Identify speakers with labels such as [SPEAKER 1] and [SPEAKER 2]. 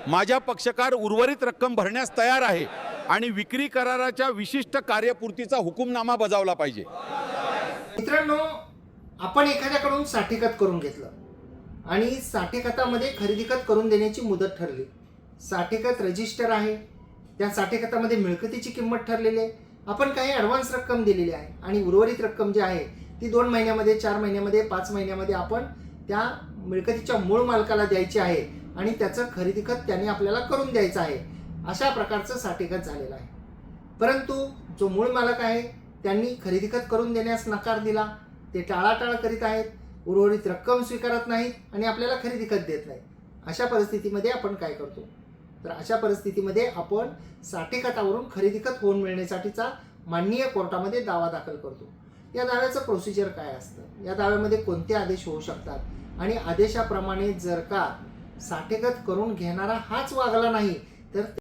[SPEAKER 1] माझा पक्षकार उर्वरित रक्कम भरण्यास तयार आहे आणि विक्री कराराच्या विशिष्ट कार्यपूर्तीचा हुकुमनामा बजावला पाहिजे।
[SPEAKER 2] मित्रांनो, आपण एखाद्याकडून साठेखत करून घेतलं आणि साठेखतामध्ये खरेदी खत करून देण्याची मुदत ठरली। साठेखत रजिस्टर आहे, त्या साठेखतामध्ये मिळकतीची किंमत ठरलेली आहे, आपण काही ॲडव्हान्स रक्कम दिलेली आहे आणि उर्वरित रक्कम जी आहे ती 2 महिन्यामध्ये, 4 महिन्यामध्ये, 5 महिन्यामध्ये आपण त्या मिळकतीच्या मूळ मालकाला द्यायची आहे आणि त्याचं खरेदी खत त्यांनी आपल्याला करून द्यायचं आहे। अशा प्रकारचं साठेखत झालेलं आहे। परंतु जो मूळ मालक आहे त्यांनी खरेदी खत करून देण्यास नकार दिला, ते टाळाटाळ करीत आहेत, उर्वरित रक्कम स्वीकारत नाहीत आणि आपल्याला खरेदी खत देत नाही। अशा परिस्थितीमध्ये आपण काय करतो? तर अशा परिस्थितीमध्ये आपण साठेखतावरून खरेदी खत होऊन मिळण्यासाठीचा माननीय कोर्टामध्ये दावा दाखल करतो। या दाव्याचं प्रोसिजर काय असतं, या दाव्यामध्ये कोणते आदेश होऊ शकतात आणि आदेशाप्रमाणे जर का साठेखत करून घेणारा हाच वागला नाही तर